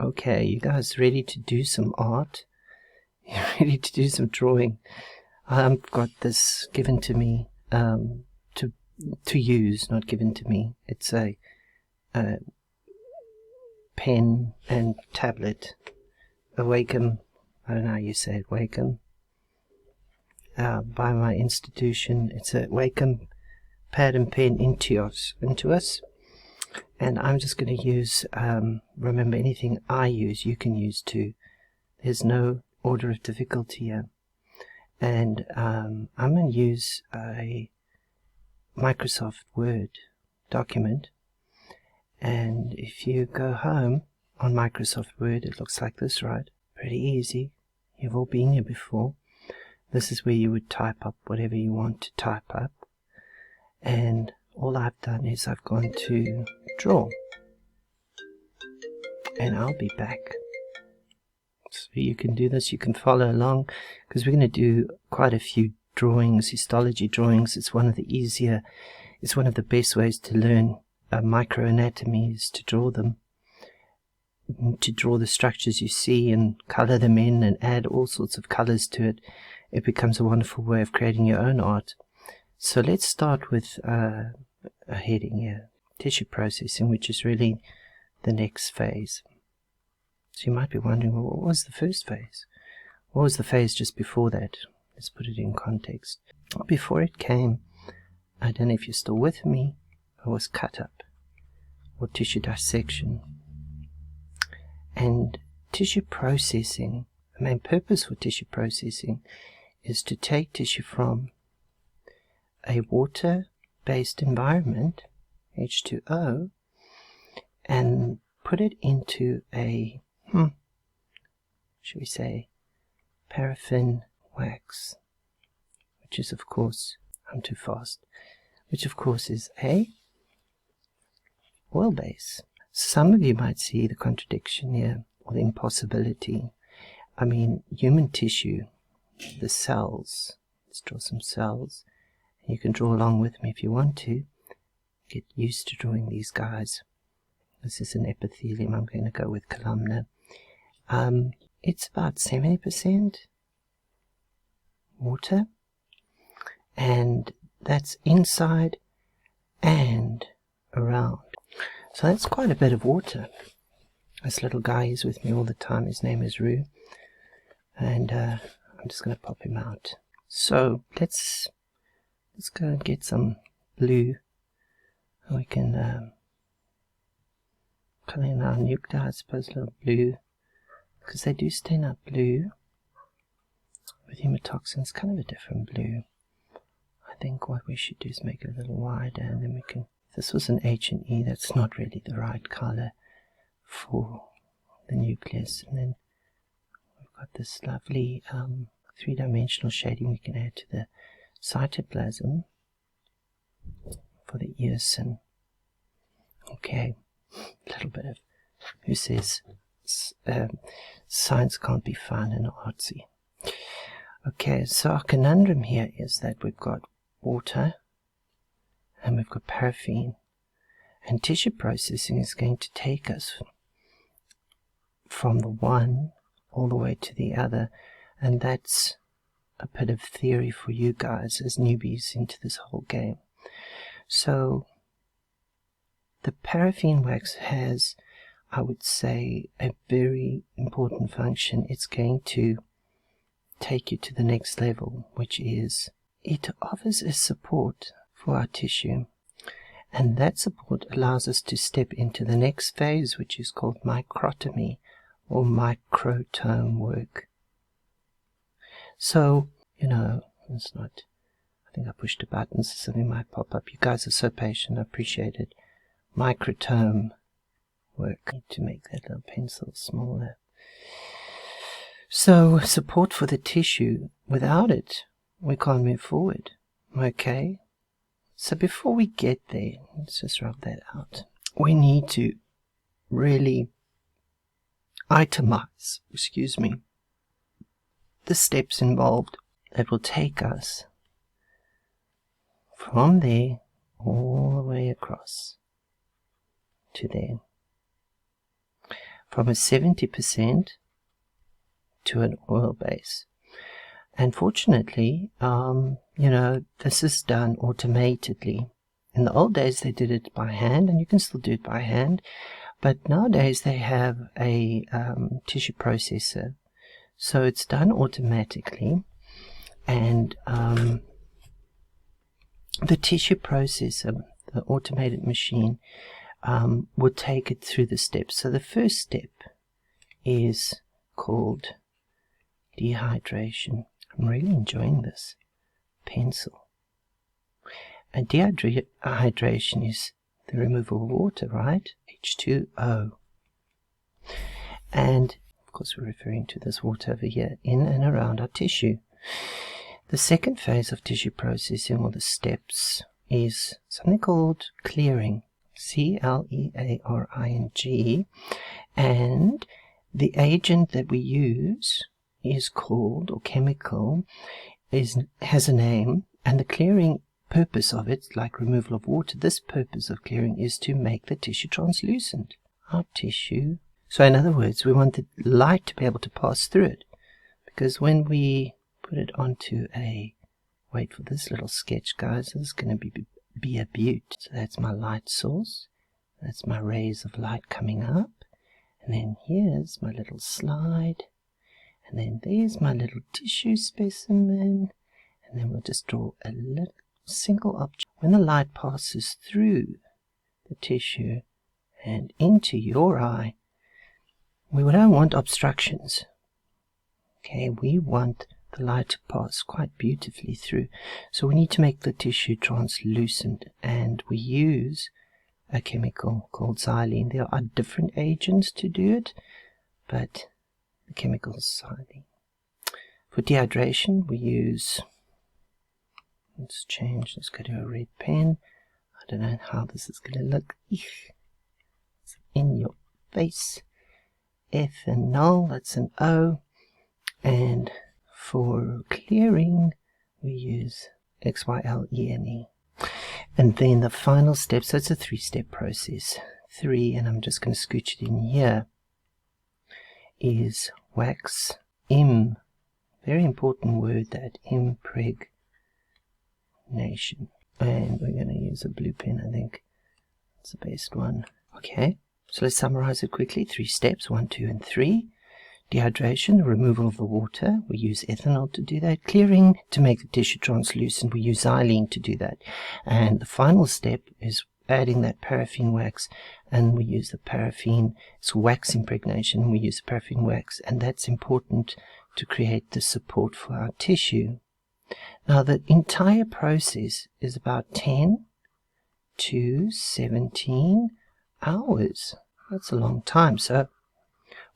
Okay, you guys ready to do some art? You're ready to do some drawing? I've got this given to me to use, not given to me. It's a pen and tablet, a wacom, I don't know how you say it, wacom, by my institution. It's a wacom pad and pen intuous, and I'm just going to use, remember, anything I use you can use too. There's no order of difficulty here. And I'm going to use a Microsoft Word document, and if you go home on Microsoft Word, it looks like this, right? Pretty easy. You've all been here before. This is where you would type up whatever you want to type up, and all I've done is I've gone to draw, and I'll be back. So you can do this, you can follow along, because we're going to do quite a few drawings, histology drawings. It's one of the easier, it's one of the best ways to learn microanatomy, is to draw them, to draw the structures you see and color them in and add all sorts of colors to it. It becomes a wonderful way of creating your own art. So let's start with a heading here, tissue processing, which is really the next phase. So you might be wondering, well, what was the first phase? What was the phase just before that? Let's put it in context. Before it came, I don't know if you're still with me, it was cut up, or tissue dissection. And tissue processing, the main purpose for tissue processing is to take tissue from a water-based environment, H2O, and put it into a should we say paraffin wax, which is, of course, I'm too fast, which of course is a oil base. Some of you might see the contradiction here, or the impossibility. I mean, human tissue, the cells, let's draw some cells. You can draw along with me if you want to. Get used to drawing these guys. This is an epithelium. I'm going to go with columnar. It's about 70% water, and that's inside and around. So that's quite a bit of water. This little guy is with me all the time. His name is Roo, and I'm just going to pop him out. So let's go and get some blue. We can color in our nuclei, I suppose, a little blue, because they do stain out blue with hemotoxins, kind of a different blue. I think what we should do is make it a little wider, and then we can, if this was an H and E, that's not really the right color for the nucleus. And then we've got this lovely three-dimensional shading we can add to the cytoplasm for the eosin. Okay, a little bit of, who says science can't be fun and artsy. Okay, so our conundrum here is that we've got water and we've got paraffin, and tissue processing is going to take us from the one all the way to the other, and that's a bit of theory for you guys as newbies into this whole game. So the paraffin wax has, I would say, a very important function. It's going to take you to the next level, which is it offers a support for our tissue, and that support allows us to step into the next phase, which is called microtomy or microtome work. So, you know, it's not, I think I pushed a button so something might pop up. You guys are so patient, I appreciate it. Microtome work. I need to make that little pencil smaller. So, support for the tissue. Without it, we can't move forward. Okay? So before we get there, let's just rub that out. We need to really itemize, the steps involved that will take us from there all the way across to there. from a 70% to an oil base. And fortunately, this is done automatically. In the old days, they did it by hand, and you can still do it by hand. But nowadays, they have a tissue processor. So it's done automatically. And the tissue processor, the automated machine, will take it through the steps. So the first step is called dehydration. I'm really enjoying this pencil. And dehydration is the removal of water, right? H2O. And of course we're referring to this water over here in and around our tissue. The second phase of tissue processing, or the steps, is something called clearing. C-L-E-A-R-I-N-G. And the agent that we use is called, or chemical, has a name, and the clearing purpose of it, like removal of water, this purpose of clearing is to make the tissue translucent. Our tissue. So in other words, we want the light to be able to pass through it, because when we put it onto wait for this little sketch, guys, this is going to be a beaut. So that's my light source, that's my rays of light coming up, and then here's my little slide, and then there's my little tissue specimen, and then we'll just draw a little single object. When the light passes through the tissue and into your eye, we don't want obstructions. Okay, we want the light to pass quite beautifully through. So we need to make the tissue translucent, and we use a chemical called xylene. There are different agents to do it, but the chemical is xylene. For dehydration, we use, let's go to a red pen. I don't know how this is going to look. It's in your face. Ethanol, that's an O. And for clearing, we use XYLENE. And then the final step, so it's a 3-step process. 3, and I'm just going to scooch it in here, is wax im. Very important word, that impregnation. And we're going to use a blue pen, I think. It's the best one. Okay, so let's summarize it quickly. 3 steps, 1, 2, and 3. Dehydration, removal of the water. We use ethanol to do that. Clearing, to make the tissue translucent. We use xylene to do that. And the final step is adding that paraffin wax, and we use the paraffin. It's wax impregnation. We use the paraffin wax, and that's important to create the support for our tissue. Now, the entire process is about 10 to 17 hours. That's a long time. So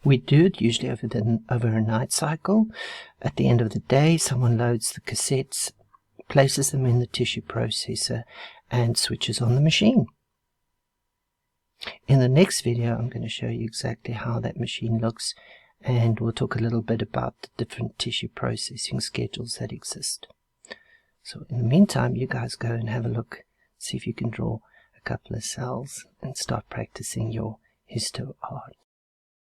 we do it usually over a night cycle. At the end of the day, someone loads the cassettes, places them in the tissue processor, and switches on the machine. In the next video, I'm going to show you exactly how that machine looks, and we'll talk a little bit about the different tissue processing schedules that exist. So in the meantime, you guys go and have a look, see if you can draw a couple of cells, and start practicing your histo art.